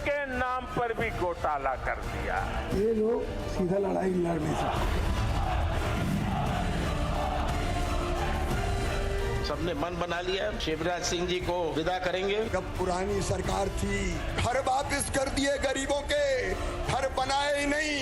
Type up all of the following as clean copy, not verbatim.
के नाम पर भी घोटाला कर दिया। ये लोग सीधा लड़ाई लड़ नहीं सकते। सबने मन बना लिया, शिवराज सिंह जी को विदा करेंगे। जब पुरानी सरकार थी, घर वापस कर दिए गरीबों के, घर बनाए ही नहीं।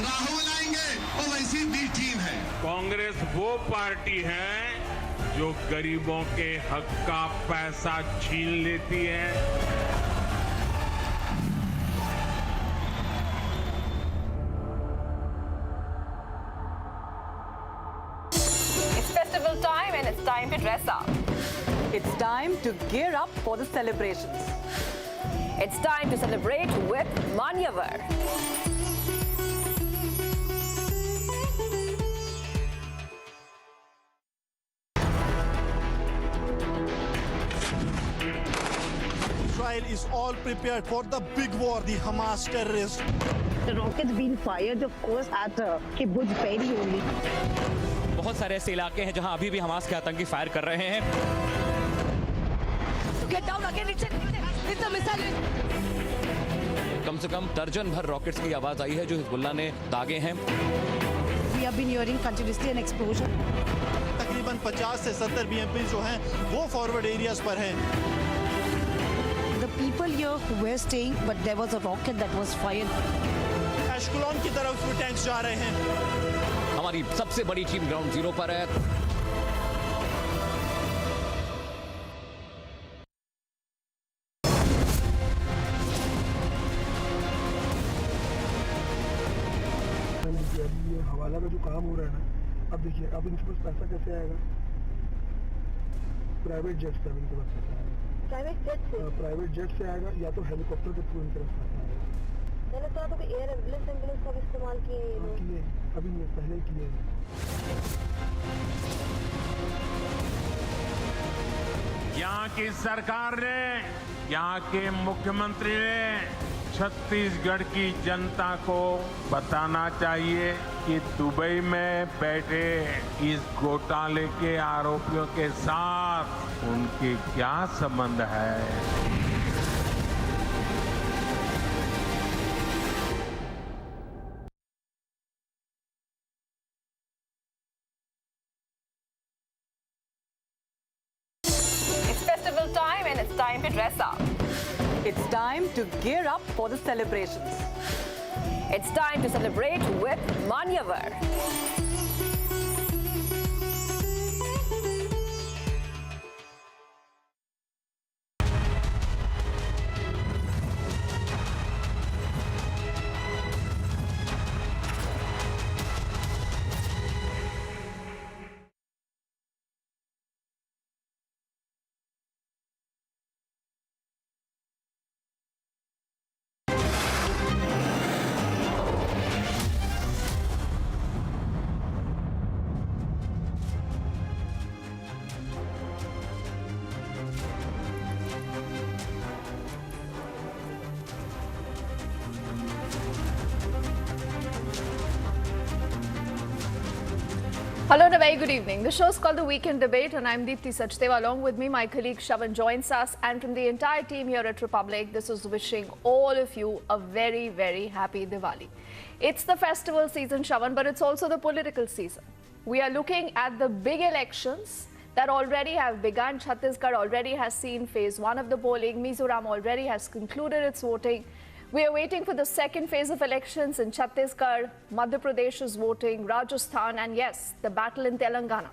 राहुल आएंगे और वैसी बी टीम है। कांग्रेस वो पार्टी है जो गरीबों के हक का पैसा छीन लेती है। Festival time and it's time to dress up. It's time to gear up for the celebrations. It's time to celebrate with Manyavar. Israel is all prepared for the big war, the Hamas terrorists. The rockets being fired, of course, at Kibbutz Be'eri only. बहुत सारे ऐसे इलाके हैं जहां अभी भी Hamas के आतंकी फायर कर रहे हैं। Get down again, it's a missile. कम से कम दर्जन भर रॉकेट्स की आवाज आई है जो हिजबुल्लाह ने दागे हैं। We have been hearing continuously an explosion. तकरीबन 50 से 70 BMP जो हैं वो फॉरवर्ड एरियाज पर हैं। The people here were staying, but there was a rocket that was fired. एशकुलॉन की तरफ टैंक्स जा रहे हैं। हमारी सबसे बड़ी टीम ग्राउंड जीरो पर है। ये हवाला का जो काम हो रहा है ना, अब देखिए अब इनके पास पैसा कैसे आएगा? प्राइवेट जेट से इनके पास पैसा आएगा। प्राइवेट जेट से आएगा या तो हेलीकॉप्टर के थ्रू इनके पास पैसा आएगा। मैंने कहा था कि एयर एम्बुलेंस का इस्तेमाल किए अभी ये पहले किए। यहाँ की सरकार ने, यहाँ के मुख्यमंत्री ने छत्तीसगढ़ की जनता को बताना चाहिए कि दुबई में बैठे इस घोटाले के आरोपियों के साथ उनके क्या संबंध है। Time and it's time to dress up. It's time to gear up for the celebrations. It's time to celebrate with Manyavar. Hello and a very good evening. The show is called The Weekend Debate and I'm Deepthi Sachdeva. Along with me, my colleague Shavan joins us, and from the entire team here at Republic, this is wishing all of you a very, very happy Diwali. It's the festival season, Shavan, but it's also the political season. We are looking at the big elections that already have begun. Chhattisgarh already has seen phase 1 of the polling. Mizoram already has concluded its voting. We are waiting for the second phase of elections in Chhattisgarh. Madhya Pradesh is voting, Rajasthan, and yes, the battle in Telangana,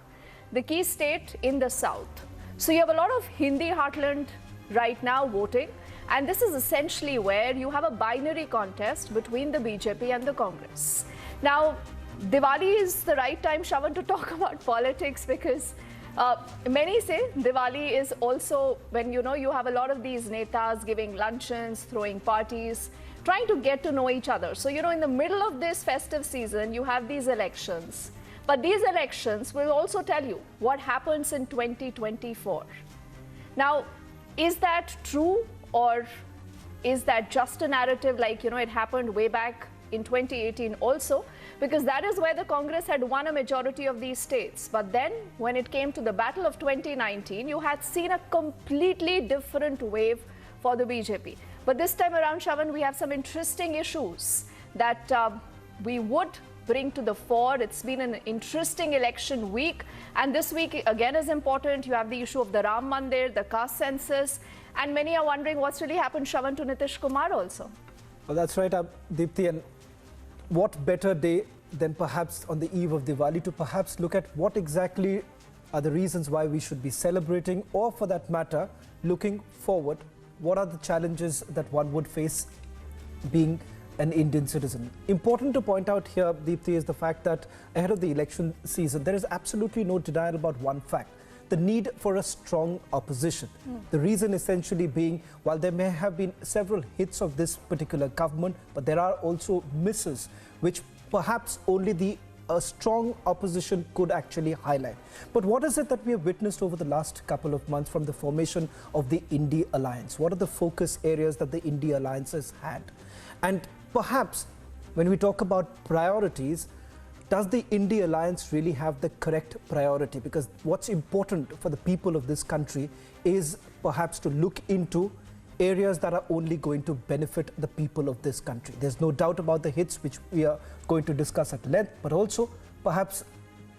the key state in the south. So you have a lot of Hindi heartland right now voting, and this is essentially where you have a binary contest between the BJP and the Congress. Now, Diwali is the right time, Shavan, to talk about politics, because many say Diwali is also when you have a lot of these netas giving luncheons, throwing parties, trying to get to know each other. So in the middle of this festive season, you have these elections. But these elections will also tell you what happens in 2024. Now, is that true, or is that just a narrative like, it happened way back in 2018 also, because that is where the Congress had won a majority of these states. But then when it came to the battle of 2019, you had seen a completely different wave for the BJP. But this time around, Shravan, we have some interesting issues that we would bring to the fore. It's been an interesting election week, and this week again is important. You have the issue of the Ram Mandir, the caste census, and many are wondering what's really happened, Shravan, to Nitish Kumar also. Well, that's right, Deepthi, and what better day than perhaps on the eve of Diwali to perhaps look at what exactly are the reasons why we should be celebrating, or for that matter, looking forward, what are the challenges that one would face being an Indian citizen. Important to point out here, Deepthi, is the fact that ahead of the election season, there is absolutely no denial about one fact: the need for a strong opposition. The reason essentially being, while there may have been several hits of this particular government, but there are also misses, which perhaps only a strong opposition could actually highlight. But what is it that we have witnessed over the last couple of months from the formation of the INDI alliance? What are the focus areas that the INDI alliance has had? And perhaps when we talk about priorities, does the INDI alliance really have the correct priority? Because what's important for the people of this country is perhaps to look into areas that are only going to benefit the people of this country. There's no doubt about the hits, which we are going to discuss at length, but also perhaps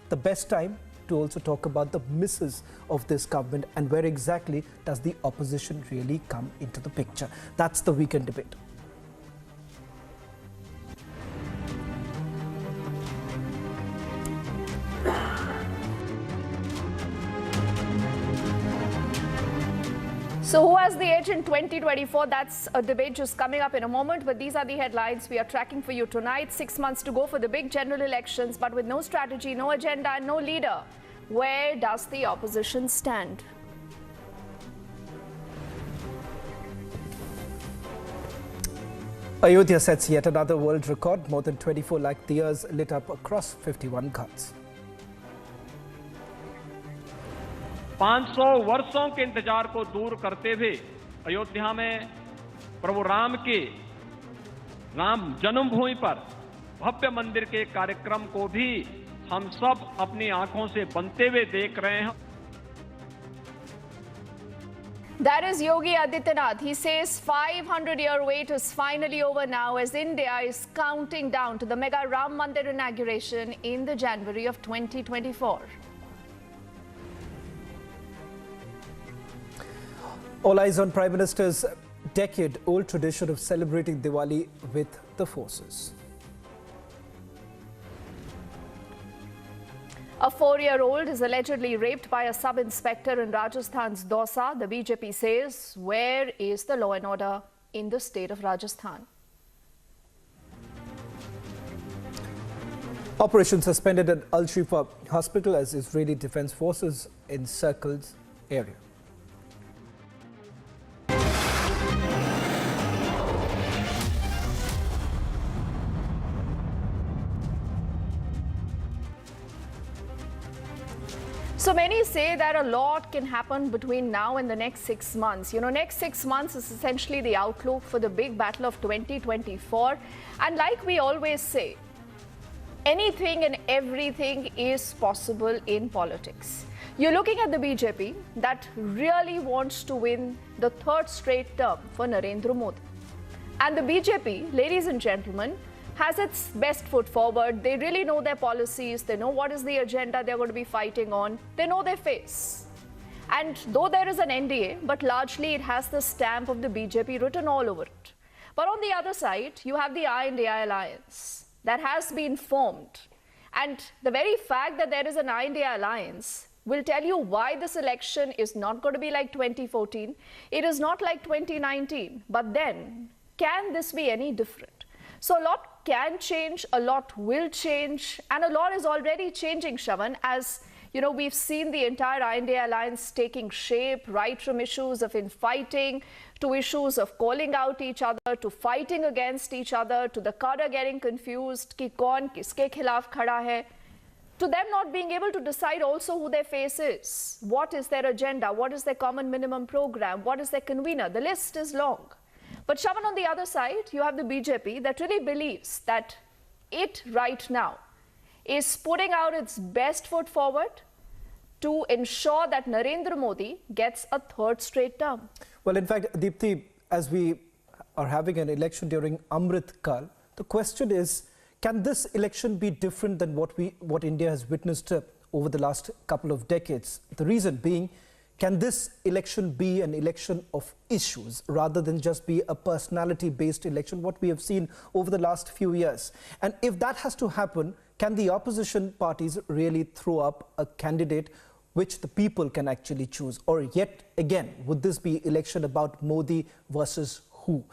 the best time to also talk about the misses of this government and where exactly does the opposition really come into the picture. That's the weekend debate. So who has the edge in 2024? That's a debate just coming up in a moment. But these are the headlines we are tracking for you tonight. 6 months to go for the big general elections, but with no strategy, no agenda, and no leader. Where does the opposition stand? Ayodhya sets yet another world record. More than 24 lakh diyas lit up across 51 ghats. 500 वर्षों के इंतजार को दूर करते हुए अयोध्या में प्रभु राम के राम जन्मभूमि पर भव्य मंदिर के कार्यक्रम को भी हम सब अपनी आंखों से बनते हुए देख रहे हैं. That is Yogi Adityanath. He says 500-year wait is finally over now as India is counting down to the mega Ram Mandir inauguration in the January of 2024. All eyes on Prime Minister's decade-old tradition of celebrating Diwali with the forces. A 4-year-old is allegedly raped by a sub-inspector in Rajasthan's Dausa. The BJP says, where is the law and order in the state of Rajasthan? Operation suspended at Al Shifa Hospital as Israeli Defense Forces encircled area. So many say that a lot can happen between now and the next 6 months. You know, next 6 months is essentially the outlook for the big battle of 2024. And like we always say, anything and everything is possible in politics. You're looking at the BJP that really wants to win the 3rd straight term for Narendra Modi. And the BJP, ladies and gentlemen, has its best foot forward. They really know their policies. They know what is the agenda they're going to be fighting on. They know their face. And though there is an NDA, but largely it has the stamp of the BJP written all over it. But on the other side, you have the INDI alliance that has been formed. And the very fact that there is an INDI alliance will tell you why this election is not going to be like 2014. It is not like 2019. But then, can this be any different? So a lot can change, a lot will change, and a lot is already changing, Shravan, as you know, we've seen the entire INDI alliance taking shape, right from issues of infighting to issues of calling out each other, to fighting against each other, to the cadre getting confused, ki kaun kiske khilaf khada hai, to them not being able to decide also who their face is, what is their agenda, what is their common minimum program, what is their convener. The list is long. But Shavan, on the other side, you have the BJP that really believes that it right now is putting out its best foot forward to ensure that Narendra Modi gets a third straight term. Well, in fact, Deepthi, as we are having an election during Amrit Kal, the question is, can this election be different than what India has witnessed over the last couple of decades? The reason being, can this election be an election of issues rather than just be a personality-based election, what we have seen over the last few years? And if that has to happen, can the opposition parties really throw up a candidate which the people can actually choose? Or yet again, would this be election about Modi versus who?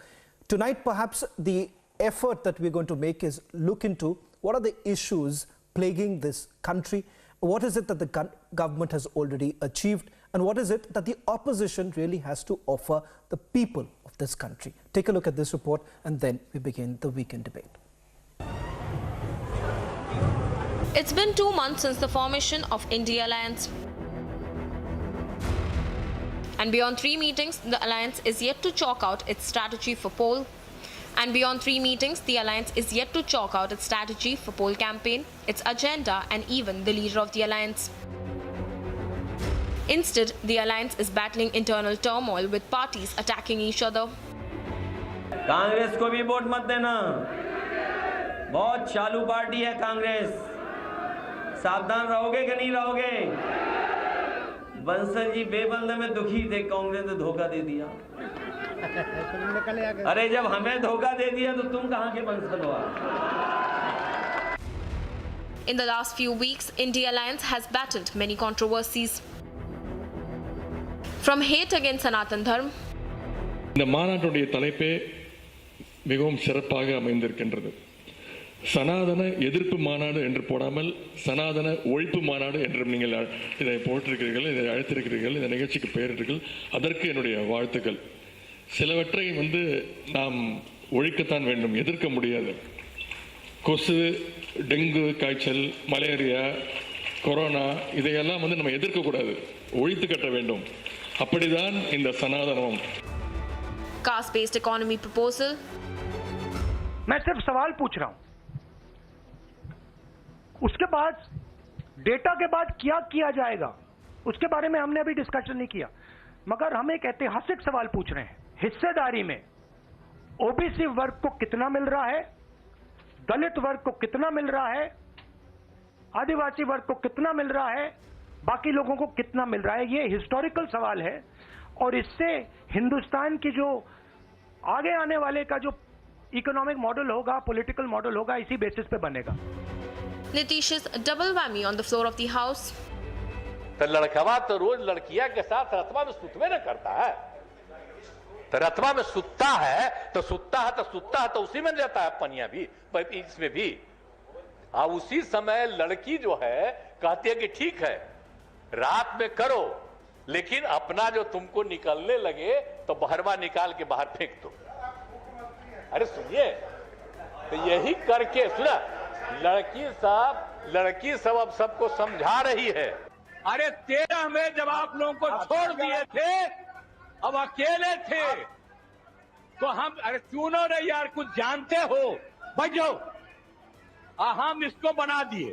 Tonight, perhaps the effort that we're going to make is look into what are the issues plaguing this country, what is it that the government has already achieved, and what is it that the opposition really has to offer the people of this country. Take a look at this report and then we begin the weekend debate. It's been 2 months since the formation of INDI alliance. And beyond 3 meetings, the alliance is yet to chalk out its strategy for poll. And beyond 3 meetings, the alliance is yet to chalk out its strategy for poll campaign, its agenda, and even the leader of the alliance. Instead, the alliance is battling internal turmoil with parties attacking each other. Congress को भी vote मत देना, बहुत चालू party है कांग्रेस, सावधान रहोगे कि नहीं रहोगे? बंसल जी बेबंद में दुखी थे, कांग्रेस ने धोखा दे दिया। अरे जब हमें धोखा दे दिया तो तुम कहां के बंसल हो? In the last few weeks, INDI alliance has battled many controversies. From hate against Sanatan Dharma. இந்த மாநாட்டுடைய தலைப்பே மிகவும் சிறப்பாக அமைந்திருக்கின்றது. சனாதன எதிர்ப்பு மாநாடு என்று போடாமல் சனாதன ஒழிப்பு மாநாடு என்று நீங்கள் இதை போட்டிருக்கிறீர்கள், இதை அழைத்திருக்கிறீர்கள், இந்த நிகழ்ச்சிக்கு பெயரிட்டீர்கள். அதற்கு என்னுடைய வாழ்த்துக்கள். சிலவற்றை நாம் ஒழிக்கத்தான் வேண்டும், எதிர்க்க முடியாது. கொசு, டெங்கு காய்ச்சல், மலேரியா, கொரோனா இதையெல்லாம் நம்ம எதிர்க்கக்கூடாது, ஒழித்து கட்ட வேண்டும். அப்படிதான் இந்த சனாதனம். Caste based economy proposal. मैं सिर्फ सवाल पूछ रहा हूं, उसके बाद डेटा के बाद क्या किया जाएगा उसके बारे में हमने अभी डिस्कशन नहीं किया, मगर हम एक ऐतिहासिक सवाल पूछ रहे हैं। हिस्सेदारी में ओबीसी वर्ग को कितना मिल रहा है, दलित वर्ग को कितना मिल रहा है, आदिवासी वर्ग को कितना मिल रहा है, बाकी लोगों को कितना मिल रहा है? ये हिस्टोरिकल सवाल है और इससे हिंदुस्तान की जो आगे आने वाले का जो इकोनॉमिक मॉडल होगा, पॉलिटिकल मॉडल होगा, इसी बेसिस पे बनेगा। Nitish's double whammy on the floor of the house. तो लड़कवा तो रोज लड़किया के साथ रतवा में सुतवे न करता है, तो रतवा में सुतता है तो उसी में रहता है पनिया भी, इसमें भी। अब उसी समय लड़की जो है कहती है कि ठीक है रात में करो, लेकिन अपना जो तुमको निकलने लगे तो बहरवा निकाल के बाहर फेंक दो। अरे सुनिए, तो यही करके सुना, लड़की सब अब सबको समझा रही है। अरे 13 में जब आप लोगों को छोड़ दिए थे, अब अकेले थे, तो हम अरे चुनो नहीं यार, कुछ जानते हो, बचो। हम इसको बना दिए।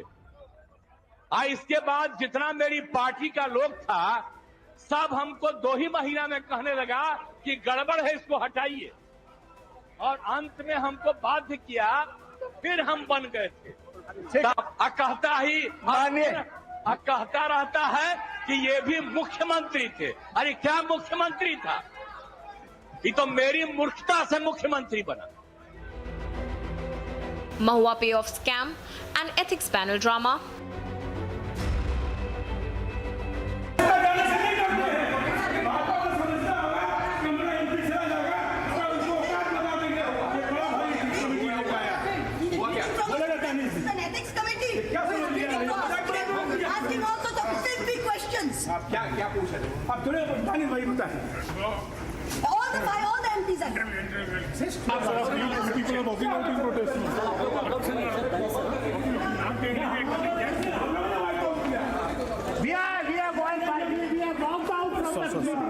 इसके बाद जितना मेरी पार्टी का लोग था, सब हमको 2 ही महीना में कहने लगा कि गड़बड़ है, इसको हटाइए, और अंत में हमको बाध्य किया, तो फिर हम बन गए थे। कहता रहता है कि ये भी मुख्यमंत्री थे। अरे क्या मुख्यमंत्री था, ये तो मेरी मूर्खता से मुख्यमंत्री बना। Mahua payoff scam and ethics panel drama. क्या पूछ रहे हो आप? थोड़े दानिश भाई बता all the MPs are people are walking out in protest. We are going by, we are walked out from the meeting.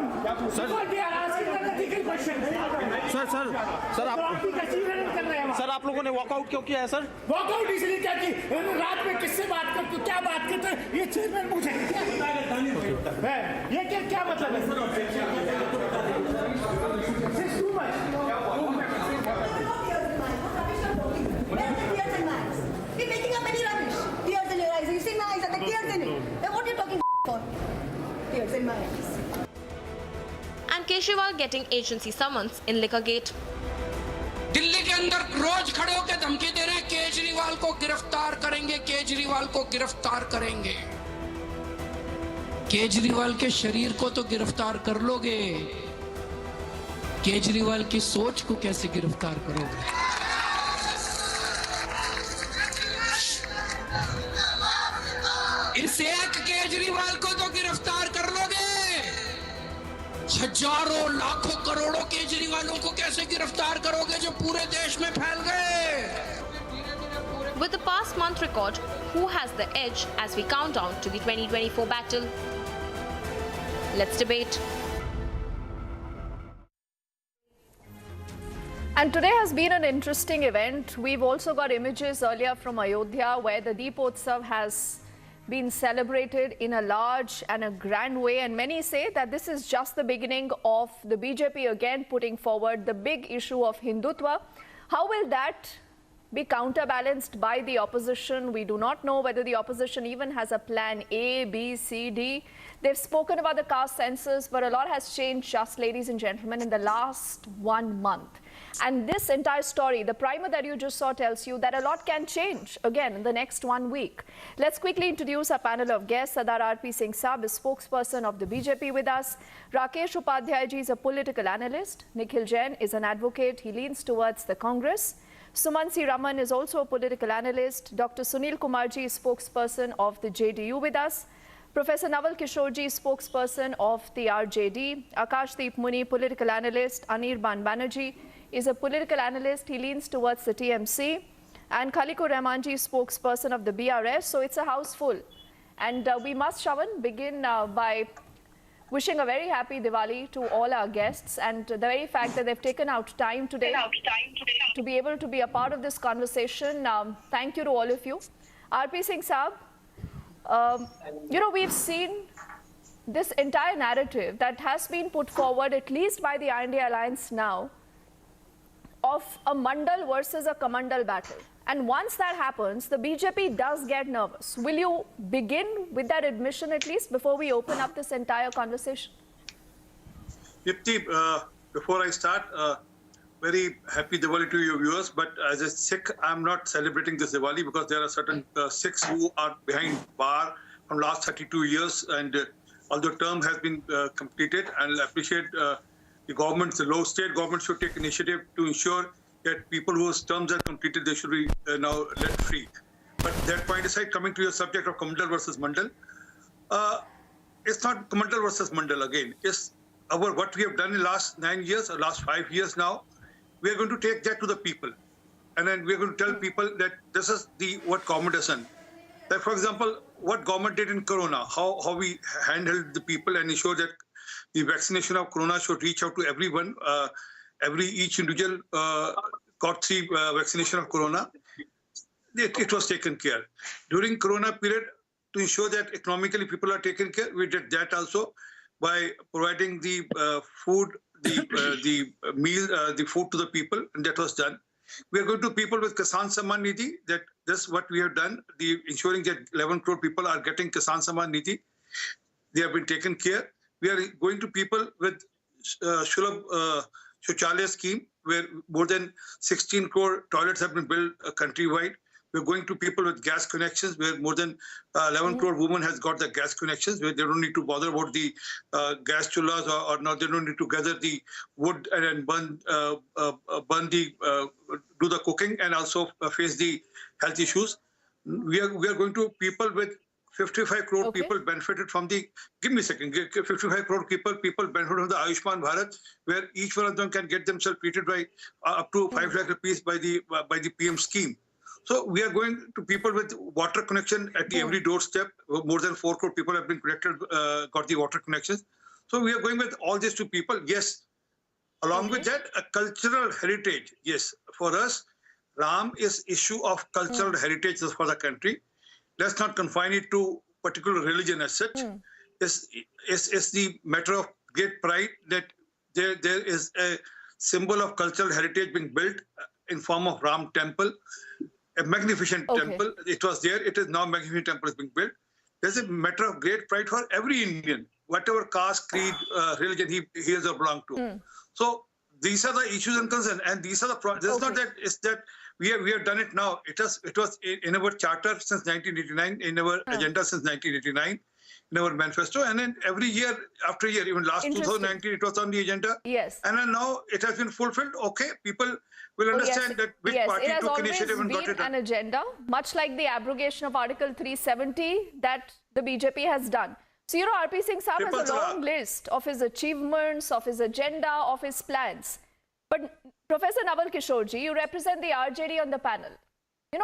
They are asking the ethical question. Sir आप लोगों ने वॉकआउट क्यों किया है सर? वॉकआउट इसलिए क्या कि रात में किससे बात करते, क्या बात करते, ये चेयरमैन पूछे ये क्या मतलब है? You're making up any rubbish. Tears in your eyes. You see my eyes, are there tears in it? Then what are you talking for? Tears in my eyes. And Kejriwal getting agency summons in Liquorgate. Delhi के अंदर रोज खड़े होकर धमकी दे रहे हैं केजरीवाल को गिरफ्तार करेंगे, केजरीवाल को गिरफ्तार करेंगे। केजरीवाल के शरीर को तो गिरफ्तार कर लोगे, केजरीवाल की सोच को कैसे गिरफ्तार करोगे? इस एक केजरीवाल को तो गिरफ्तार कर लोगे, हजारों लाखों करोड़ों केजरीवालों को कैसे गिरफ्तार करोगे जो पूरे देश में फैल गए? With the past month record, who has the edge as we count down to the 2024 battle? Let's debate. And today has been an interesting event. We've also got images earlier from Ayodhya where the Deepotsav has been celebrated in a large and a grand way, and many say that this is just the beginning of the BJP again putting forward the big issue of Hindutva. How will that be counterbalanced by the opposition? We do not know whether the opposition even has a plan A, B, C, D. They've spoken about the caste census, but a lot has changed just, ladies and gentlemen, in the last 1 month. And this entire story, the primer that you just saw, tells you that a lot can change again in the next 1 week. Let's quickly introduce our panel of guests. Sardar R.P. Singh Saab is spokesperson of the BJP with us. Rakesh Upadhyay ji is a political analyst. Nikhil Jain is an advocate. He leans towards the Congress. Sumansi Raman is also a political analyst. Dr. Sunil Kumar ji is spokesperson of the JDU with us. Professor Naval Kishore ji, spokesperson of the RJD. Akashdeep Muni, political analyst. Anirban Banerjee is a political analyst. He leans towards the TMC. And Khalikur Rahman ji, spokesperson of the BRS. So it's a house full. And we must, Shravan, begin by wishing a very happy Diwali to all our guests, and the very fact that they've taken out time today to be able to be a part of this conversation. Thank you to all of you. R.P. Singh Saab, we've seen this entire narrative that has been put forward, at least by the INDI alliance now, of a Mandal versus a Kamandal battle. And once that happens, the BJP does get nervous. Will you begin with that admission at least before we open up this entire conversation? Dipti, before I start, very happy Diwali to your viewers. But as a Sikh, I'm not celebrating this Diwali because there are certain Sikhs who are behind bar from last 32 years. And although term has been completed, and I appreciate the government, the low state government should take initiative to ensure that people whose terms are completed, they should be now let free. But that point aside, coming to your subject of Kamandal versus Mandal, it's not Kamandal versus Mandal again. It's what we have done in the last 9 years or last 5 years now. We are going to take that to the people. And then we are going to tell people that this is what government has done. Like, for example, what government did in Corona, how we handled the people and ensure that the vaccination of Corona should reach out to everyone. Each individual got 3 vaccination of Corona. It was taken care. During Corona period, to ensure that economically people are taken care, we did that also by providing the food, the meal, the food to the people, and that was done. We are going to people with Kisan Samman Nidhi, that this is what we have done, ensuring that 11 crore people are getting Kisan Samman Nidhi. They have been taken care. We are going to people with Shulabh Shauchalaya scheme, where more than 16 crore toilets have been built countrywide. We're going to people with gas connections, where more than 11 crore women has got the gas connections, where they don't need to bother about the gas chullas or no, they don't need to gather the wood and burn do the cooking and also face the health issues. We are going to people with 55 crore people benefited from the, give me a second, 55 crore people benefited from the Ayushman Bharat, where each one of them can get themselves treated by up to 5 lakh rupees by the PM scheme. So we are going to people with water connection at every doorstep. More than 4 crore people have been connected, got the water connections. So we are going with all this to people. Yes, Along with that, a cultural heritage. Yes, for us, Ram is issue of cultural heritage for the country. Let's not confine it to particular religion as such. It's the matter of great pride that there is a symbol of cultural heritage being built in form of Ram temple, a magnificent temple. It was there. It is now magnificent temple is being built. There's a matter of great pride for every Indian, whatever caste, creed, religion he has or belong to. So these are the issues and concerns, and these are the problems. It's not that it's that we have done it now. It was in our charter since 1989, in our agenda since 1989, in our manifesto, and then every year after year, even last 2019, it was on the agenda. Yes. And then now it has been fulfilled. Okay, people will understand that which party took initiative and got it done. An agenda, much like the abrogation of Article 370 that the BJP has done. So, RP Singh Saab has a long list of his achievements, of his agenda, of his plans. But Professor Naval Kishorji, you represent the RJD on the panel.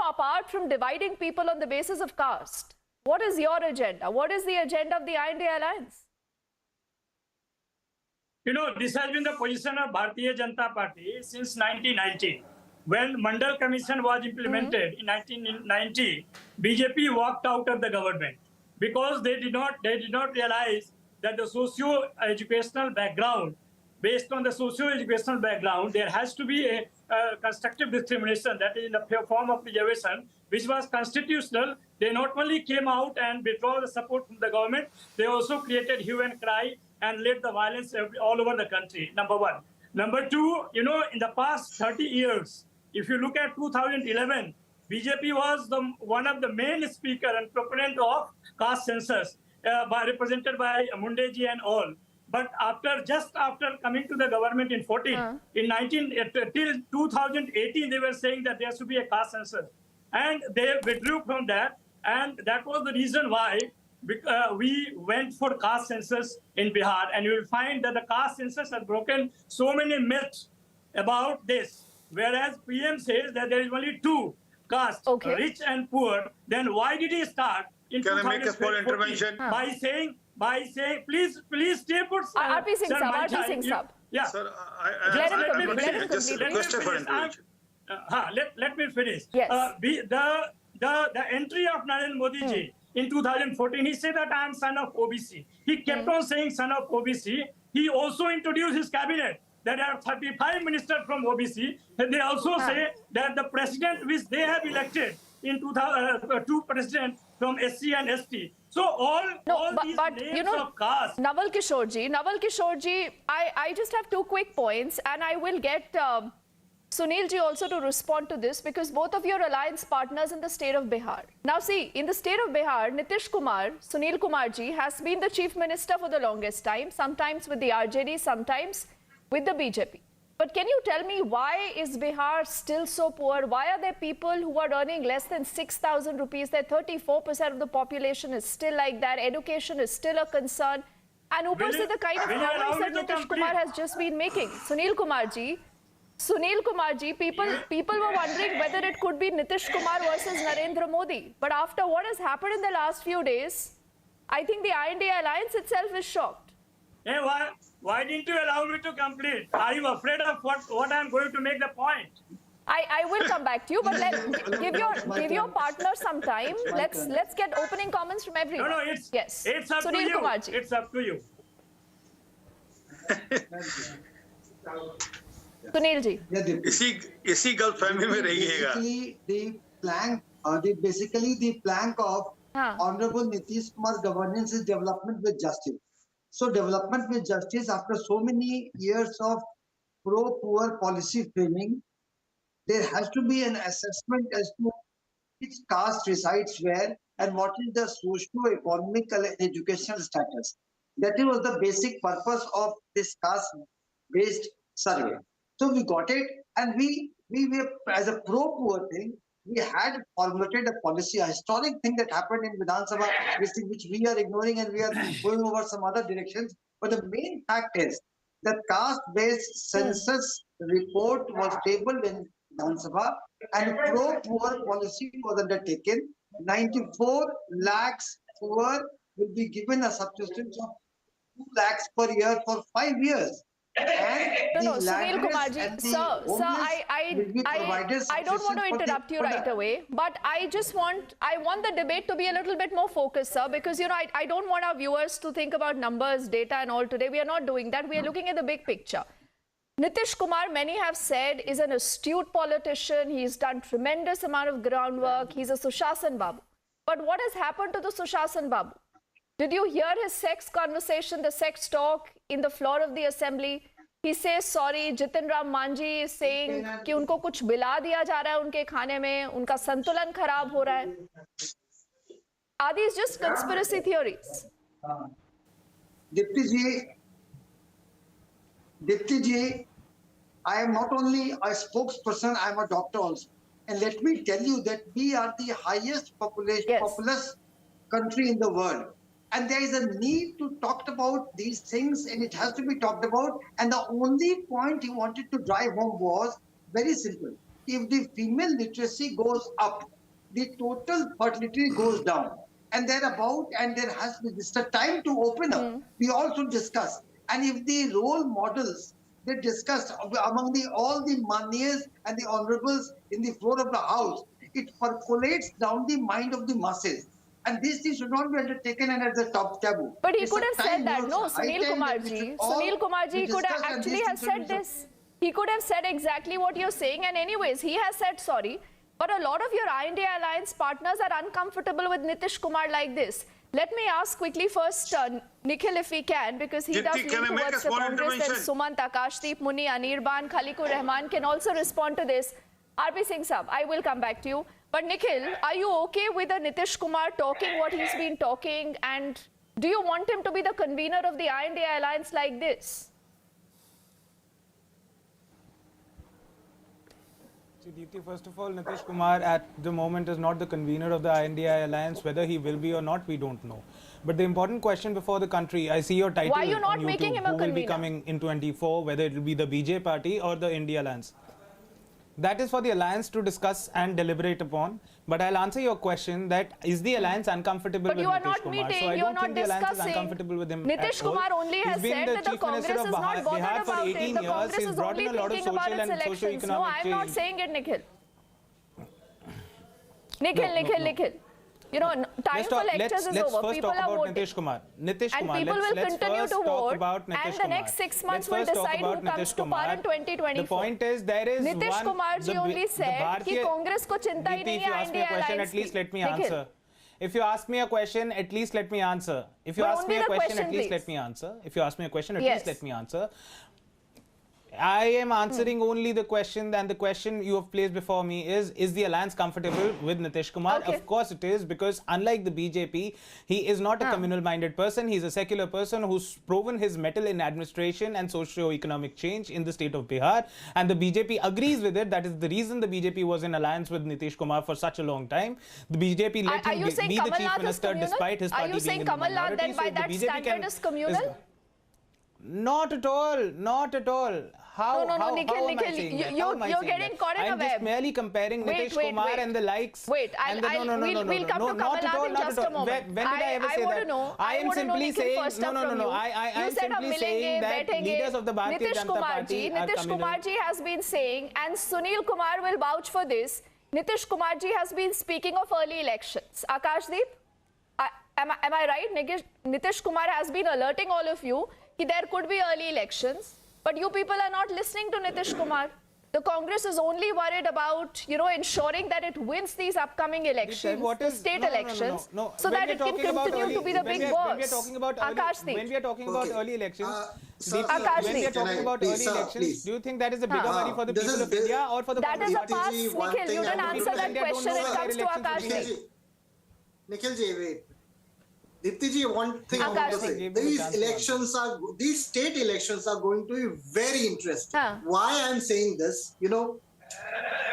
Apart from dividing people on the basis of caste, what is your agenda? What is the agenda of the INDI alliance? This has been the position of Bharatiya Janata Party since 1990. When Mandal Commission was implemented in 1990, BJP walked out of the government because they did not realize that the socio-educational background, based on the socio-educational background, there has to be a constructive discrimination, that is in the form of reservation, which was constitutional. They not only came out and withdraw the support from the government, they also created hue and cry and led the violence all over the country, number one. Number two, in the past 30 years, if you look at 2011, BJP was one of the main speaker and proponent of caste census, represented by Mundeji and all. But just after coming to the government in 14, till 2018, they were saying that there should be a caste census. And they withdrew from that. And that was the reason why we went for caste census in Bihar. And you will find that the caste census has broken so many myths about this. Whereas PM says that there is only two castes, rich and poor. Then why did he start in 2014 Can I make a small intervention? By saying, please stay put. RP Singh Saab. Yeah. Sir, Let him complete. Let me finish. Yes. The entry of Narendra Modi ji in 2014, he said that I am son of OBC. He kept on saying son of OBC. He also introduced his cabinet. There are 35 ministers from OBC. And they also say that the president which they have elected in 2 president from SC and ST. So all these names of caste. Naval Kishorji, I just have 2 quick points, and I will get Sunil ji also to respond to this, because both of your alliance partners in the state of Bihar. Now see, in the state of Bihar, Nitish Kumar, Sunil Kumar ji has been the chief minister for the longest time, sometimes with the RJD, sometimes with the BJP. But can you tell me, why is Bihar still so poor? Why are there people who are earning less than 6,000 rupees? That 34% of the population is still like that. Education is still a concern. And upar se the kind of comments that Nitish Kumar has just been making. Sunil Kumar ji, people were wondering whether it could be Nitish Kumar versus Narendra Modi. But after what has happened in the last few days, I think the INDI alliance itself is shocked. Hey, why didn't you allow me to complete? Are you afraid of what I'm going to make the point? I will come back to you, but give your partner some time. Let's get opening comments from everyone. No, it's up Sunil to you. Kumar ji. It's up to you. Sunil ji. इसी गलतफहमी में रहिएगा. Basically the plank of Honorable Nitish Kumar governance is development with justice. So development with justice, after so many years of pro-poor policy framing, there has to be an assessment as to which caste resides where and what is the socio-economical and educational status. That was the basic purpose of this caste-based survey. So we got it, and we were, as a pro-poor thing, we had formulated a policy, a historic thing that happened in Vidhan Sabha, which we are ignoring, and we are going over some other directions. But the main fact is that caste-based census report was tabled in Vidhan Sabha, and pro-poor policy was undertaken. 94 lakhs poor will be given a subsistence of 2 lakhs per year for 5 years. and No, the Sunil laborers Kumarji, and the sir, homeless will be provided I don't want to sufficient for the interrupt you right product. away, but I want the debate to be a little bit more focused, sir, because, you know, I don't want our viewers to think about numbers, data and all today. We are not doing that. We are looking at the big picture. Nitish Kumar, many have said, is an astute politician. He's done tremendous amount of groundwork. He's a Sushasan Babu. But what has happened to the Sushasan Babu? Did you hear his sex conversation, the sex talk in the floor of the assembly? He says sorry. Jitin Ram Manji is saying कि उनको कुछ मिला दिया जा रहा है उनके खाने में, उनका संतुलन खराब हो रहा है. Are these just conspiracy theories? Dipti ji, I am not only a spokesperson, I am a doctor also. And let me tell you that we are the highest populous country in the world. And there is a need to talk about these things, and it has to be talked about. And the only point he wanted to drive home was very simple. If the female literacy goes up, the total fertility goes down. And thereabout, and there has to be this time to open up. We also discuss. And if the role models they discussed among all the manias and the honorables in the floor of the house, it percolates down the mind of the masses. And this thing should not be undertaken and as a top taboo. But he could have said that, no, Sunil Kumarji could have actually have said this. He could have said exactly what you're saying, and anyways, he has said sorry. But a lot of your INDI alliance partners are uncomfortable with Nitish Kumar like this. Let me ask quickly first, Nikhil, if we can, because he does lean towards the Congress, and Sumant, Akashdeep, Muni, Anirban, Khalikur Rahman can also respond to this. RP Singh Sahab, I will come back to you. But Nikhil, are you okay with the Nitish Kumar talking what he's been talking, and do you want him to be the convener of the INDI alliance like this? Deepti, first of all, Nitish Kumar at the moment is not the convener of the INDI alliance. Whether he will be or not, we don't know. But the important question before the country, I see your title Why are you not on YouTube, making him a who convener? will be coming in 24, whether it will be the BJP party or the India alliance. That is for the alliance to discuss and deliberate upon. But I'll answer your question that is the alliance uncomfortable with Nitish Kumar? So I don't think the alliance is uncomfortable with him. Nitish Kumar only has said that the Congress is not bothered about it. The Congress is only thinking about its elections. No, I'm not saying it, Nikhil. Nikhil. You know, time for lectures is over. People are voting. Nitish Kumar. And people will continue to vote. And the next 6 months will decide who comes to power in 2024. The point is, there is Nitish Kumar ji only said that Congress ko chinta hi nahi hai INDI alliance. At least let me answer. If you ask me a question, at least let me answer. If you ask me a question, at least let me answer. If you ask me a question, at least let me answer. I am answering only the question, and the question you have placed before me is the alliance comfortable with Nitish Kumar? Okay. Of course it is, because unlike the BJP, he is not a communal-minded person. He's a secular person who's proven his mettle in administration and socio-economic change in the state of Bihar. And the BJP agrees with it. That is the reason the BJP was in alliance with Nitish Kumar for such a long time. The BJP let him be the chief minister despite his party being in the minority. Are you saying Kamal Nath then by that standard is communal? Not at all. Not at all. How Nikhil, you're getting caught in a web. I'm just merely comparing Nitish Kumar and the likes. We'll come to Kamal Nath in just a moment. When did I ever say that? I am simply saying, I am simply saying that leaders of the Bharatiya Janata Party are Nitish Kumar ji has been saying, and Sunil Kumar will vouch for this, Nitish Kumar ji has been speaking of early elections. Akashdeep, am I right? Nitish Kumar has been alerting all of you that there could be early elections. But you people are not listening to Nitish Kumar. The Congress is only worried about, ensuring that it wins these upcoming elections, state elections, so that it can continue to be the big boss. When we are talking about early elections, when we are talking about early elections, do you think that is a bigger worry for the people of India or for the Congress? That is a pass, Nikhil. You didn't answer that question. It comes to Akash. Nikhil ji, wait. Dipti ji, one thing I want to say. These state elections are going to be very interesting. Why I am saying this,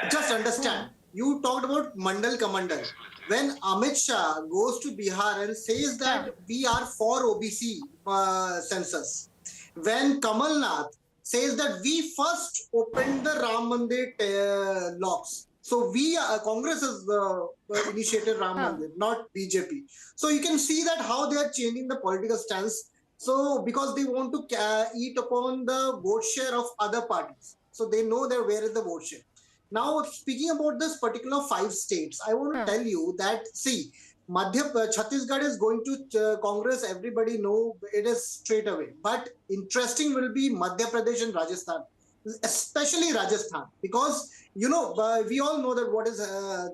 just understand. You talked about Mandal Kamandal. When Amit Shah goes to Bihar and says that we are for OBC census, when Kamal Nath says that we first opened the Ram Mandir locks, so Congress has initiated Ram Mandir, not BJP. So you can see that how they are changing the political stance So because they want to eat upon the vote share of other parties. So they know that where is the vote share. Now, speaking about this particular 5 states, I want to tell you that, see, Chhattisgarh is going to Congress, everybody know it is straight away. But interesting will be Madhya Pradesh and Rajasthan, especially Rajasthan, because, you know, we all know that what is,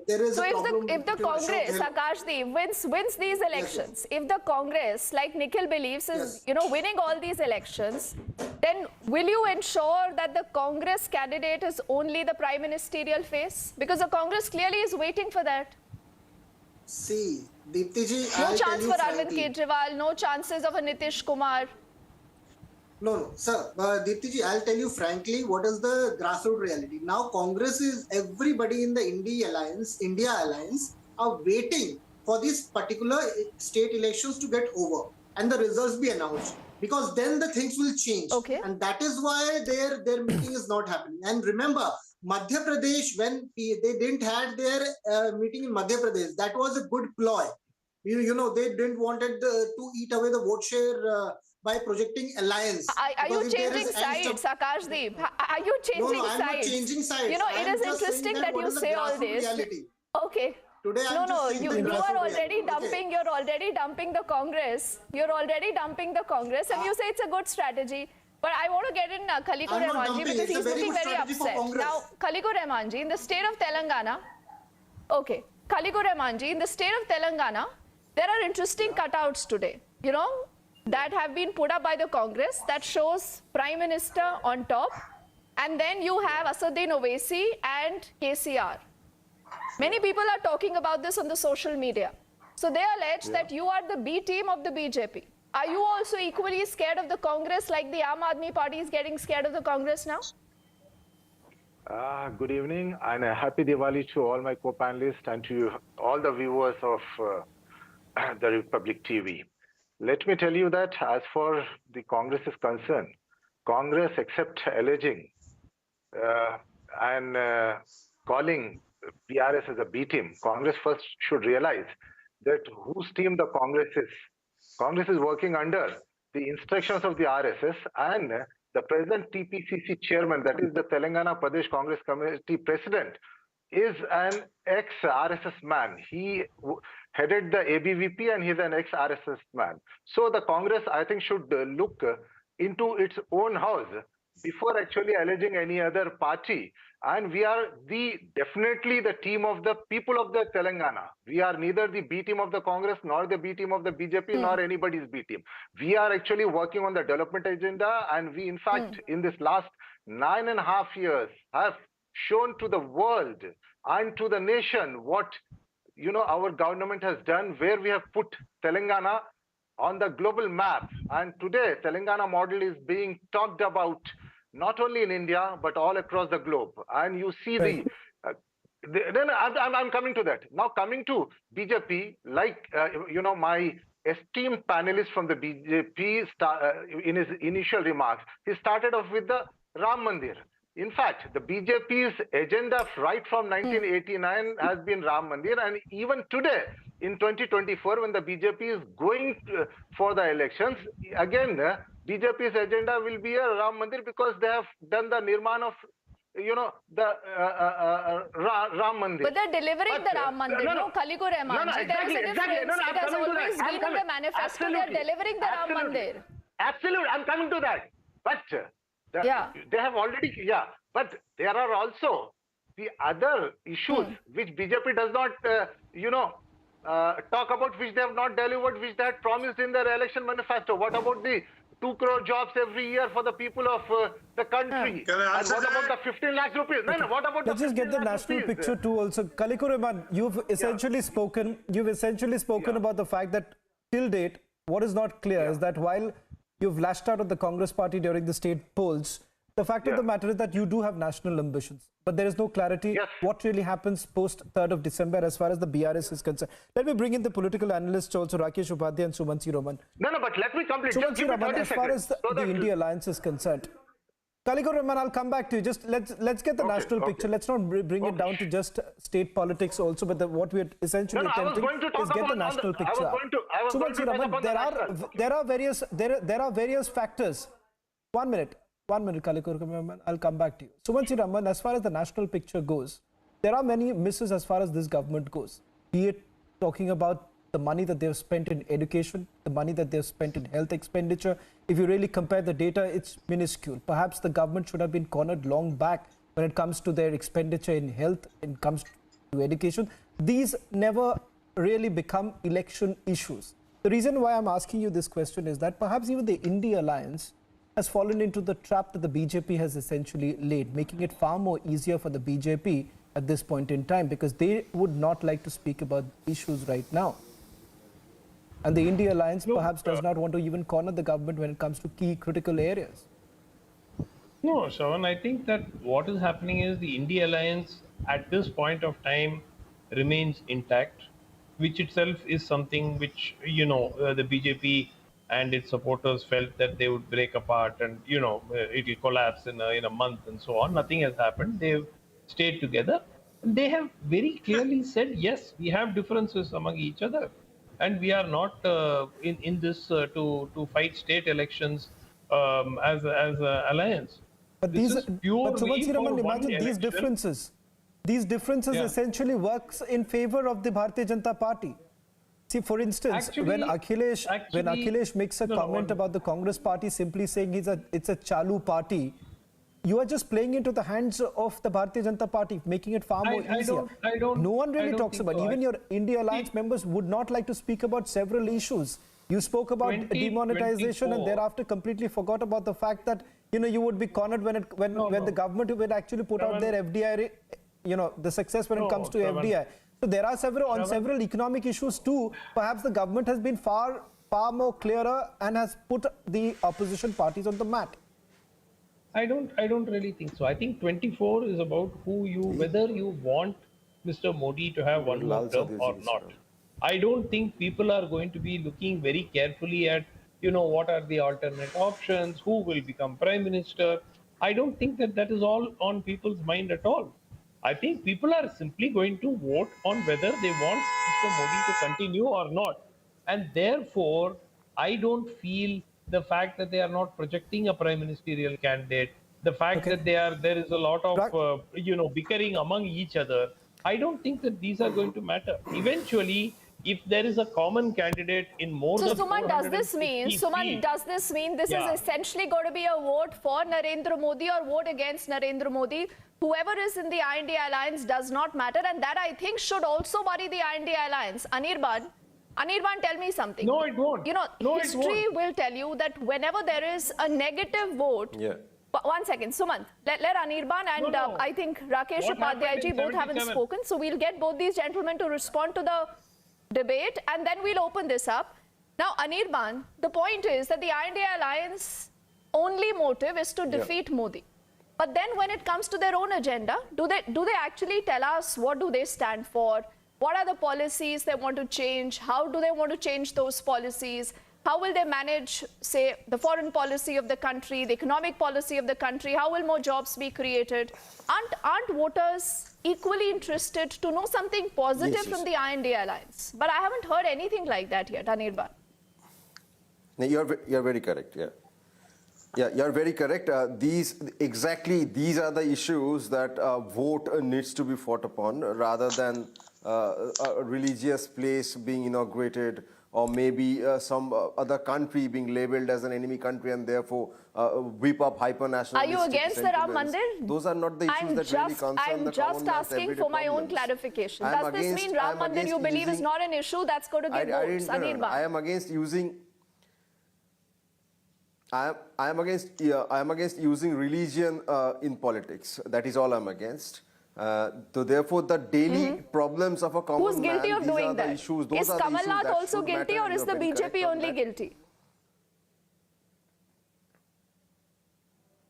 there is so a problem. if the Congress, Akashdeep, wins these elections, if the Congress, like Nikhil believes, is, you know, winning all these elections, then will you ensure that the Congress candidate is only the prime ministerial face? Because the Congress clearly is waiting for that. See, Deepti ji, no I'll chance tell for you Arvind frankly. Kejriwal, no chances of a Nitish Kumar. No, sir. Deepti ji, I'll tell you frankly what is the grassroots reality. Now, Congress is everybody in the India Alliance are waiting for these particular state elections to get over and the results be announced, because then the things will change. Okay. And that is why their meeting is not happening. And remember, Madhya Pradesh, when they didn't had their meeting in Madhya Pradesh, that was a good ploy. You know, they didn't wanted to eat away the vote share by projecting alliance. Are you changing sides, Akashdeep? Are you changing sides? No, I'm not changing sides. You know, it is interesting that you say all this. Reality. Okay. Today You are already dumping. You're already dumping the Congress. You're already dumping the Congress, and you say it's a good strategy. But I want to get in Khalikur Rahmanji because he's looking very upset. Now, Khalikur Rahmanji, in the state of Telangana, okay, Khalikur Rahmanji, in the state of Telangana, there are interesting cutouts today, you know, that have been put up by the Congress that shows Prime Minister on top, and then you have Asaduddin Owaisi and KCR. Many people are talking about this on the social media. So they allege that you are the B team of the BJP. Are you also equally scared of the Congress like the Aam Aadmi Party is getting scared of the Congress now? Good evening and a happy Diwali to all my co-panelists and to all the viewers of the Republic TV. Let me tell you that as far the Congress is concerned, Congress, except alleging and calling PRS as a B team, Congress first should realize that whose team the Congress is. Congress is working under the instructions of the RSS, and the present TPCC chairman, that is the Telangana Pradesh Congress Committee president, is an ex-RSS man. He headed the ABVP and he's an ex-RSS man. So the Congress, I think, should look into its own house before actually alleging any other party. And we are definitely the team of the people of the Telangana. We are neither the B team of the Congress, nor the B team of the BJP, nor anybody's B team. We are actually working on the development agenda, and we, in fact, in this last 9.5 years, have shown to the world and to the nation what, you know, our government has done, where we have put Telangana on the global map. And today, Telangana model is being talked about not only in India, but all across the globe. And you see then I'm coming to that. Now coming to BJP, like, you know, my esteemed panelist from the BJP, in his initial remarks, he started off with the Ram Mandir. In fact, the BJP's agenda right from 1989 has been Ram Mandir, and even today, in 2024, when the BJP is going for the elections, again, BJP's agenda will be a Ram Mandir, because they have done the Nirman of, you know, the Ram Mandir. But they're delivering the Ram Mandir, no, Khalikur Rahmanji. There is a difference. It has always been in the manifesto. They're delivering the Ram Mandir. Absolutely, I'm coming to that. But they have already, but there are also the other issues which BJP does not, you know, talk about, which they have not delivered, which they had promised in their election manifesto. What about the 2 crore jobs every year for the people of the country? Can I answer and what about the 15 lakh rupees? No, what about Let's just get the national picture too also. Khalikur Rahman, you've essentially spoken about the fact that till date, what is not clear is that while you've lashed out at the Congress party during the state polls, the fact of the matter is that you do have national ambitions, but there is no clarity what really happens post 3rd of December as far as the BRS is concerned. Let me bring in the political analysts also, Rakesh Upadhyay and Sumansi Roman. No, but let me complete. Sumansi Roman, as far as the India alliance is concerned, Kalikur Rahman, I'll come back to you. Just let's get the national picture. Let's not bring it down to just state politics also, but what we're essentially attempting is get the national picture. There are various factors. 1 minute, Kalikur Rahman, I'll come back to you. Sumansi Raman, as far as the national picture goes, there are many misses as far as this government goes. Be it talking about the money that they've spent in education, the money that they've spent in health expenditure. If you really compare the data, it's minuscule. Perhaps the government should have been cornered long back when it comes to their expenditure in health, when it comes to education. These never really become election issues. The reason why I'm asking you this question is that perhaps even the INDI alliance has fallen into the trap that the BJP has essentially laid, making it far more easier for the BJP at this point in time, because they would not like to speak about issues right now. And the INDI alliance perhaps does not want to even corner the government when it comes to key critical areas. No, Shravan, I think that what is happening is the INDI alliance at this point of time remains intact, which itself is something which, the BJP and its supporters felt that they would break apart and, it will collapse in a month and so on. Nothing has happened. They've stayed together. And they have very clearly said, yes, we have differences among each other. And we are not in this to fight state elections as an alliance. But Sumansi Raman, imagine these differences. These differences essentially works in favor of the Bharatiya Janata Party. See, for instance, when Akhilesh makes a comment about the Congress party simply saying it's a chalu party, you are just playing into the hands of the Bharatiya Janata Party, making it far more easier. No one really talks about. Even your INDI alliance members would not like to speak about several issues. You spoke about demonetization and thereafter completely forgot about the fact that you would be cornered when the government would actually put out their FDI, the success when it comes to FDI. So there are several economic issues too. Perhaps the government has been far more clearer and has put the opposition parties on the mat. I don't really think so. I think 24 is about whether you want Mr. Modi to have one more term or not. I don't think people are going to be looking very carefully at, what are the alternate options, who will become Prime Minister. I don't think that is all on people's mind at all. I think people are simply going to vote on whether they want Mr. Modi to continue or not. And therefore, I don't feel the fact that they are not projecting a prime ministerial candidate, the fact that there is a lot of bickering among each other. I don't think that these are going to matter. Eventually, if there is a common candidate in more than Suman, does this mean this is essentially going to be a vote for Narendra Modi or vote against Narendra Modi? Whoever is in the INDI alliance does not matter, and that I think should also worry the INDI alliance. Anirban, tell me something. No, it won't. History will tell you that whenever there is a negative vote. Yeah. 1 second, Sumant. Let Anirban and I think Rakesh Upadhyay ji both haven't spoken. So we'll get both these gentlemen to respond to the debate and then we'll open this up. Now, Anirban, the point is that the INDI alliance only motive is to defeat Modi. But then when it comes to their own agenda, do they actually tell us what do they stand for? What are the policies they want to change? How do they want to change those policies? How will they manage, say, the foreign policy of the country, the economic policy of the country? How will more jobs be created? Aren't voters equally interested to know something positive from the INDI alliance? But I haven't heard anything like that yet, Anirban. No, you're very correct, Yeah, you're very correct. These are the issues that vote needs to be fought upon rather than a religious place being inaugurated or maybe some other country being labeled as an enemy country and therefore whip up hyper-nationalistic Are you against the Ram Mandir? Those are not the issues that really concern the common I'm just asking for my own clarification. Does this mean Ram Mandir you believe is not an issue that's going to give votes? I am against using... I am against using religion in politics. That is all I'm against. So therefore, the daily problems of a common Who's guilty man, of doing that? Issues, is Kamal Nath also guilty or is the BJP only guilty?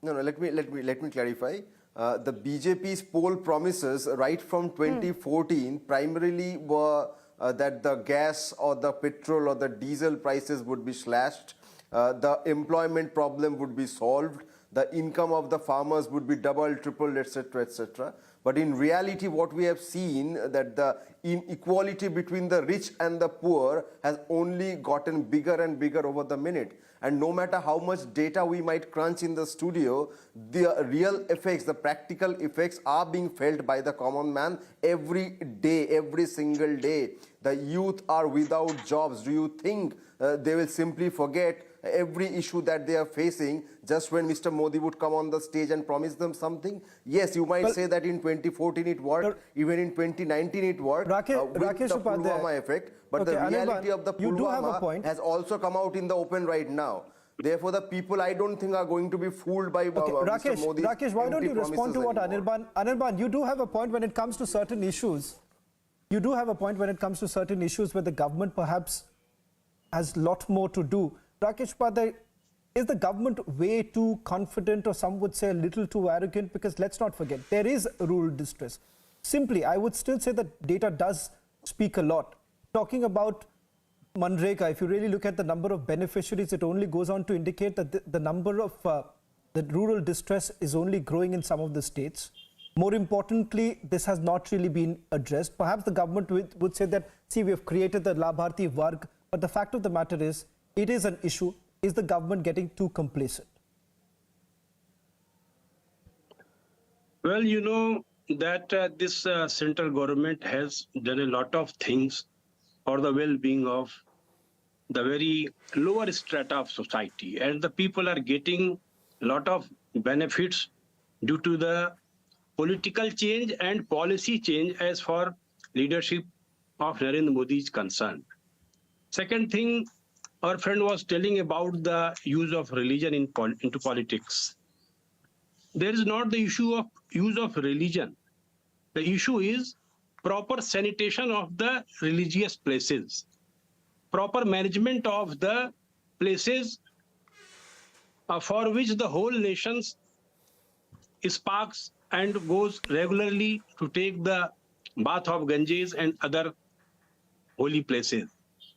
No, let me clarify. The BJP's poll promises right from 2014 primarily were that the gas or the petrol or the diesel prices would be slashed. The employment problem would be solved. the income of the farmers would be double, triple, etc., etc. But in reality, what we have seen that the inequality between the rich and the poor has only gotten bigger and bigger over the minute. And no matter how much data we might crunch in the studio, the real effects, the practical effects are being felt by the common man every day, every single day. The youth are without jobs. Do you think they will simply forget every issue that they are facing just when Mr. Modi would come on the stage and promise them something? Yes, you might say that in 2014 it worked, even in 2019 it worked with the Pulwama effect, but the reality of the Pulwama has also come out in the open right now. Therefore, the people, I don't think, are going to be fooled by Mr. Modi's Rakesh, why don't you respond to what anymore. Anirban, you do have a point when it comes to certain issues. You do have a point when it comes to certain issues where the government perhaps has a lot more to do. Rakesh Padai, is the government way too confident, or some would say a little too arrogant? Because let's not forget, there is rural distress. Simply, I would still say that data does speak a lot. Talking about Manrega, if you really look at the number of beneficiaries, it only goes on to indicate that the number of the rural distress is only growing in some of the states. More importantly, this has not really been addressed. Perhaps the government would say that, see, we have created the Labharti Varg, but the fact of the matter is, it is an issue. Is the government getting too complacent? Well, you know that this central government has done a lot of things for the well-being of the very lower strata of society, and the people are getting a lot of benefits due to the political change and policy change as far leadership of Narendra Modi is concerned. Second thing, our friend was telling about the use of religion into politics. There is not the issue of use of religion. The issue is proper sanitation of the religious places, proper management of the places for which the whole nation sparks and goes regularly to take the bath of Ganges and other holy places.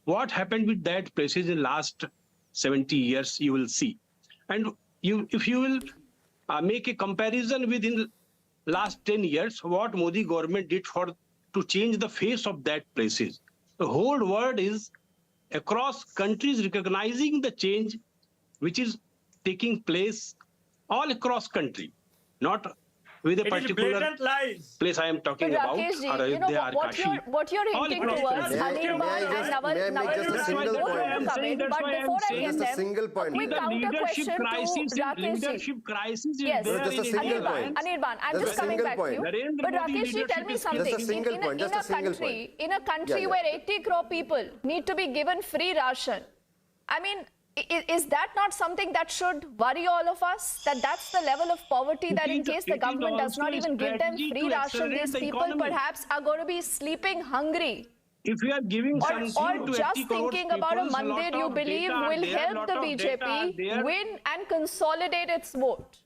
What happened with that places in last 70 years, you will see. And if you will make a comparison within last 10 years, what Modi government did to change the face of that places. The whole world is across countries recognizing the change which is taking place all across country, not with a particular place I am talking about. Rakeshji, you know what you're hinting towards, Anirban and Naval both come in, but before I get them, a quick counter question to Rakeshji. Leadership crisis is yes, there. Just a single point. Anirban, I'm just coming back to you. But Rakeshji, tell me something. In a country where 80 crore people need to be given free ration, I mean, is that not something that should worry all of us? That's the level of poverty that in case the government does not even give them free ration, these people perhaps are going to be sleeping hungry. If you are giving or just thinking about a mandir you believe will help the BJP win and consolidate its vote.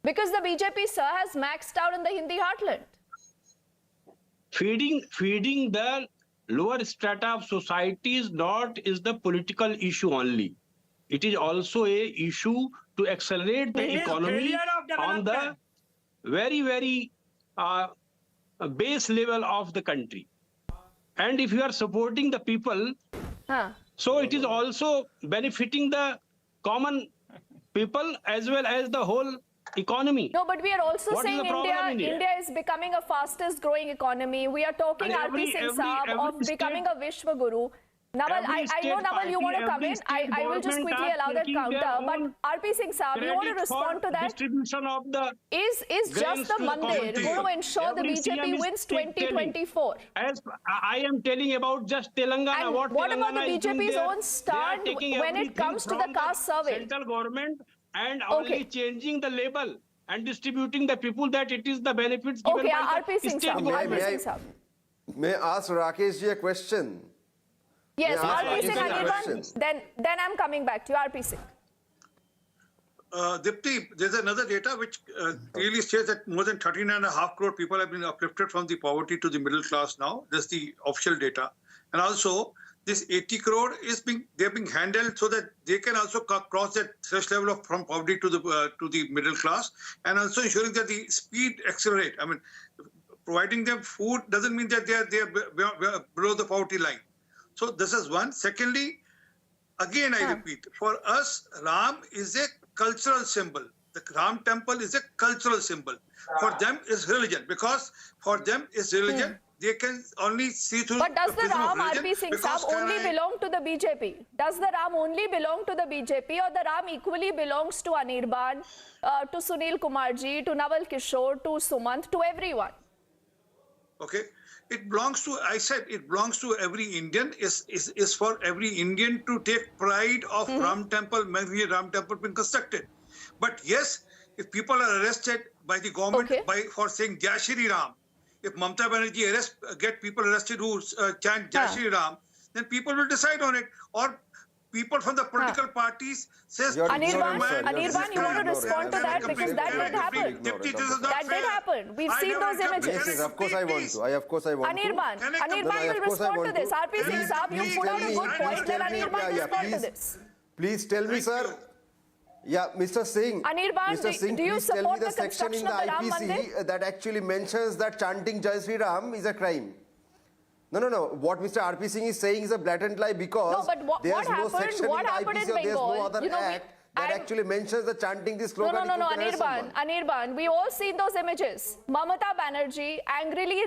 Because the BJP, sir, has maxed out in the Hindi heartland. Feeding the lower strata of society is the political issue only. It is also a issue to accelerate the economy on the very, very base level of the country. And if you are supporting the people, so it is also benefiting the common people as well as the whole economy. No, but we are also saying India is becoming a fastest growing economy. We are talking RP Singh Saab of becoming a Vishwa Guru. Naval, I know Naval, you want to come in. I will just quickly allow that counter. But RP Singh Saab, you want to respond to that? Distribution of the is just the mandir going to ensure the BJP wins 2024? As I am telling about just Telangana. And what about the BJP's own stand when it comes to the caste survey? Central government and only changing the label and distributing the people that it is the benefits given by RP Singh Saab. May I ask Rakesh ji a question? Yes, RP Singh, Anirban, then I'm coming back to you, RP Singh. Dipti, there's another data which clearly says that more than 13.5 crore people have been uplifted from the poverty to the middle class now. That's the official data. And also, this 80 crore they're being handled so that they can also cross that threshold level from poverty to the middle class, and also ensuring that the speed accelerate. I mean, providing them food doesn't mean that they are below the poverty line. So this is one. Secondly, again I repeat, for us Ram is a cultural symbol. The Ram temple is a cultural symbol. For them is religion, because for them is religion. They can only see through. But does the Ram, religion, RP Singh Saab, only belong to the BJP? Does the Ram only belong to the BJP, or the Ram equally belongs to Anirban, to Sunil Kumarji, to Naval Kishore, to Sumant, to everyone? Okay, it belongs to. I said it belongs to every Indian. Is for every Indian to take pride of Ram temple, maybe Ram temple been constructed. But yes, if people are arrested by the government for saying Jai Shri Ram, if Mamata Banerjee get people arrested who chant Jai Shri Ram, then people will decide on it. Or people from the political parties says Anirban, you want to respond to that, because that did happen. That did happen. We've seen those images. Yes, of course I want to. Of course I want to. Anirban will respond to this. RP Singh Saab, you put out a good point. Let Anirban respond to this. Please tell me, sir. Yeah, Mr. Singh. Anirban, do you please tell me support the the section in construction the of the Ram IPC Mandir? that actually mentions that chanting Jai Shri Ram is a crime. No. What Mr. RP Singh is saying is a blatant lie, because there's no section in the IPC or there's no other act that actually mentions the chanting this slogan. No, Anirban, we all seen those images. Mamata Banerjee angrily,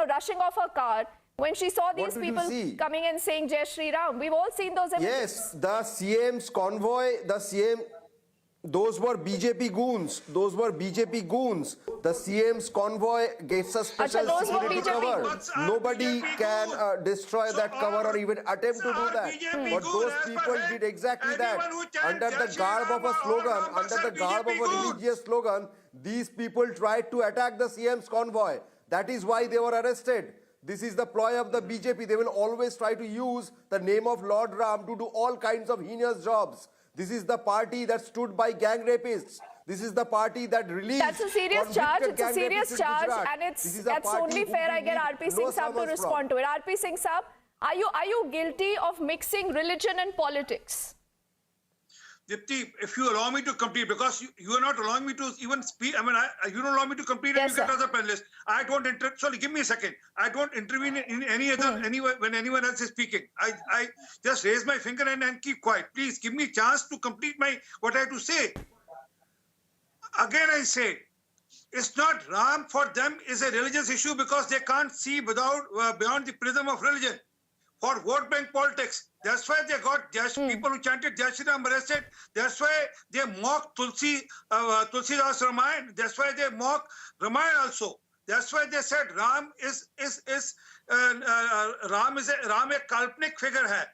rushing off her car when she saw these people coming and saying Jai Shri Ram. We've all seen those images. Yes, the CM's convoy, those were BJP goons. The CM's convoy gets a special security cover. Nobody can destroy that cover or even attempt to do that. But those people did exactly that. Under the garb of a slogan, under the garb of a religious slogan, these people tried to attack the CM's convoy. That is why they were arrested. This is the ploy of the BJP. They will always try to use the name of Lord Ram to do all kinds of heinous jobs. This is the party that stood by gang rapists. This is the party that released. That's a serious charge. It's a serious charge, and it's only fair I get RP Singh Saab to respond to it. RP Singh Saab, are you guilty of mixing religion and politics? Dipti, if you allow me to complete, because you are not allowing me to even speak. I mean, you don't allow me to complete, and you get other panelists. I don't sorry, give me a second. I don't intervene in when anyone else is speaking. I just raise my finger and keep quiet. Please give me a chance to complete what I have to say. Again, I say, it's not Ram for them is a religious issue, because they can't see beyond the prism of religion. For vote bank politics, that's why they got people who chanted Jai Shri Ram arrested. That's why they mock Tulsidas Ramayana. That's why they mock Ramayana also. That's why they said Ram is a kalpnik figure hai.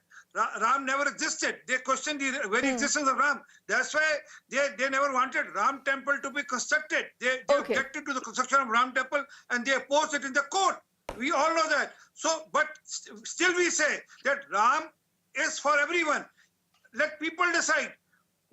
Ram never existed. They questioned the very existence of Ram. That's why they never wanted Ram temple to be constructed. They objected to the construction of Ram temple, and they opposed it in the court. We all know that. So, but still we say that Ram is for everyone. Let people decide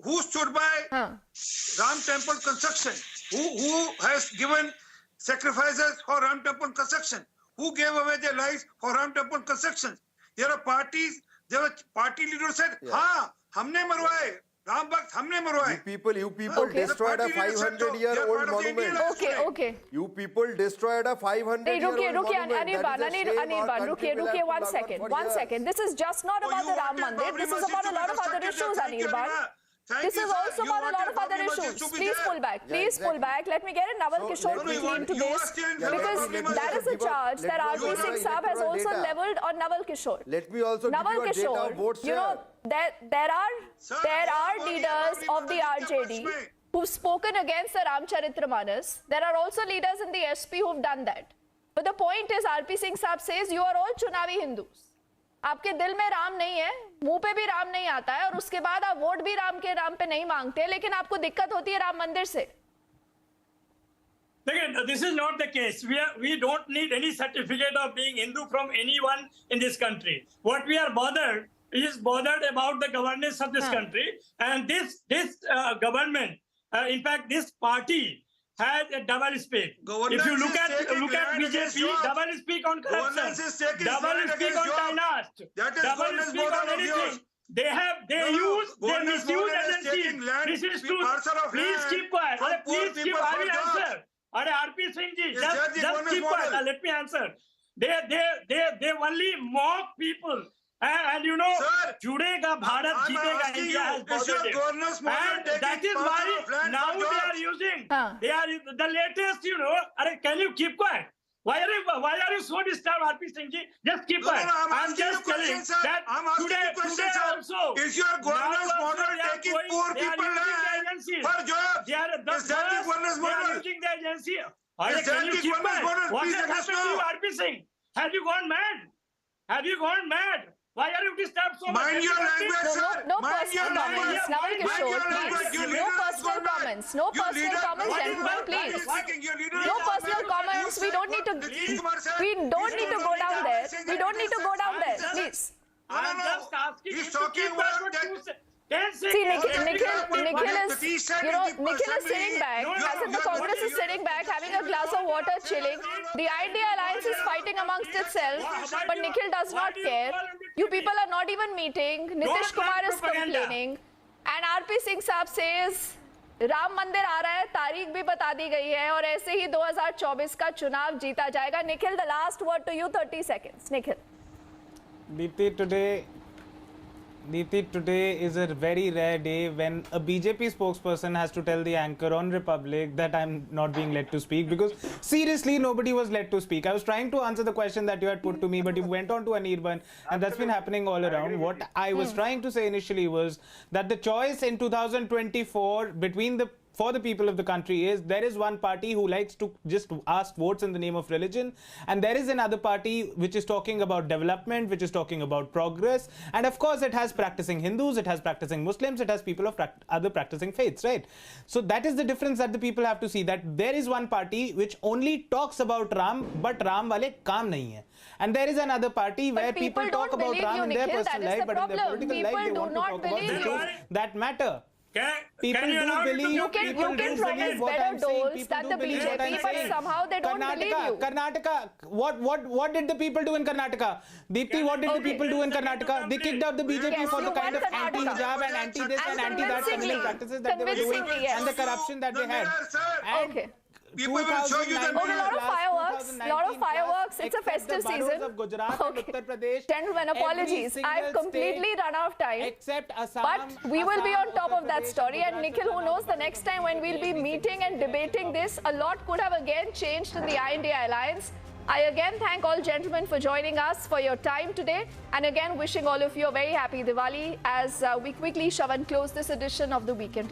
who stood by Ram temple construction, who has given sacrifices for Ram temple construction, who gave away their lives for Ram temple construction. There are party leaders said, "Ha, humne marwaye." Ram Bhakt, humne marwaye. You people destroyed a 500-year-old monument. Okay. You people destroyed a 500-year-old monument. Anirban, rukiye, one second. This is just not about the Ram Mandir. This is about a lot of other issues, Anirban. This is also about a lot of other issues. Please pull back. Let me get a Naval Kishore quickly into this, because that is a charge that RP Singh Saab has also leveled on Naval Kishore. Let me also Naval give you a data of votes, there are leaders of the RJD who've spoken against the Ramcharitramanas. There are also leaders in the SP who've done that. But the point is, RP Singh Saab says you are all Chunavi Hindus. आपके दिल में राम नहीं है, मुंह पे भी राम नहीं आता है, और उसके बाद आप वोट भी राम के नाम पे नहीं मांगते, लेकिन आपको दिक्कत होती है राम मंदिर से. This is not the case. We don't need any certificate of being Hindu from anyone in this country. What we are bothered about the governance of this country, and this government, in fact, this party has a double speak. Governance If you look is at taking land against BJP, jobs. double speak on corruption, Governance is taking double land speak against on jobs. dynast, That is double governance speak on model of yours. anything. They Governance misuse model is agencies. taking land, This is true. parcel of Please land keep quiet. from Arre, poor please keep. people I for will jobs. answer. Arre, RP Singh ji, Is that the just governance keep quiet. model? Let me answer. They only mock people. And you know, Sir, Judega Bharat I'm Jeetega asking India has you, is your bothered it. governance model And taking that is parcel why of land now for they are jobs? using, they are the latest, you know. Arre, can you keep quiet? Why are you so disturbed, RP Singh ji? Just keep quiet. I'm I'm asking just you question, telling sir. that I'm asking today, you question, today sir. also, Is your governance now also model they are taking going- poor they are people using the land agencies. for jobs? They are the Is that the first, governance they are model? using the agency. Is Arre, that can you the keep governance quiet? model? What Please has let us happened to you, know. RP Singh? Have you gone mad? Have you gone mad? Why are you disturbed so much? Mind your language, sir. No Mind your personal language. comments. Naval Mind your Kishore, language. please. Your No leader has personal gone mad. comments. No Your personal leader- comments, what is gentlemen, what please. is speaking? Your leader No has personal gone mad. comments. You We said don't need to. what Nitish Kumar said. We don't He's need to not go only down there. saying We that don't need to go down there. No, Please. I'm just asking He's him to talking keep quiet about for that. 10 seconds. See, Okay, Nikhil is, Nitish said you know, in the Nikhil is assembly, sitting back, you- as if the you- Congress is you- sitting back, having a glass of water, chilling. The INDI alliance is fighting amongst itself, but Nikhil does not care. You people are not even meeting. Nitish Kumar is complaining. And RP Singh साहब says, Ram मंदिर आ रहा है, तारीख भी बता दी गई है और ऐसे ही 2024 का चुनाव जीता जाएगा. Nikhil, the last word to you, 30 seconds. Nikhil. Neeti, today is a very rare day when a BJP spokesperson has to tell the anchor on Republic that I'm not being let to speak, because seriously, nobody was let to speak. I was trying to answer the question that you had put to me, but you went on to Anirban, and that's been happening all around. What I was trying to say initially was that the choice in 2024 for the people of the country is, there is one party who likes to just ask votes in the name of religion, and there is another party which is talking about development, which is talking about progress, and of course it has practicing Hindus, it has practicing Muslims, it has people of other practicing faiths, right? So that is the difference that the people have to see, that there is one party which only talks about Ram, but Ram wale kaam nahi hai. And there is another party where people talk about Ram in their personal life, but in their political life they want to talk about the issues that matter. People do believe, You can promise better doles than the BJP, but somehow they don't believe you. Karnataka, what did the people do in Karnataka? Deepti, what did the people do in Karnataka? They kicked out the BJP for the kind of anti-hijab and anti-this and anti-that criminal practices that they were doing, and the corruption that they had. Okay. People will show you the Okay, lot of fireworks. It's a festive season. Okay. Gentlemen, apologies. I've completely run out of time. Except Assam. But we will be on top of that story. And Nikhil, who knows, the next time when we'll be meeting and debating this, a lot could have again changed in the INDI alliance. I again thank all gentlemen for joining us, for your time today, and again wishing all of you a very happy Diwali as we quickly shove and close this edition of the Weekend.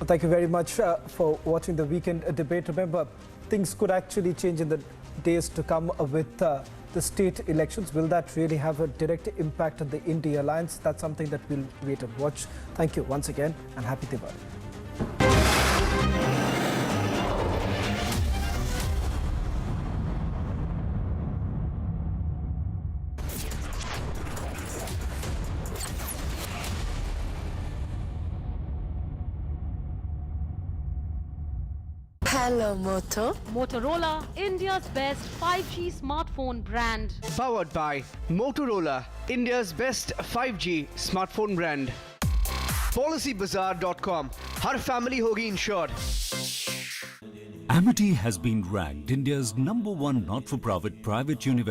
Well, thank you very much for watching the Weekend Debate. Remember, things could actually change in the days to come with the state elections. Will that really have a direct impact on the INDI alliance? That's something that we'll wait and watch. Thank you once again, and happy Diwali. Hello, Moto. Motorola, India's best 5G smartphone brand. Powered by Motorola, India's best 5G smartphone brand. PolicyBazaar.com. Har family hogi insured. Amity has been ranked India's #1 not-for-profit private university.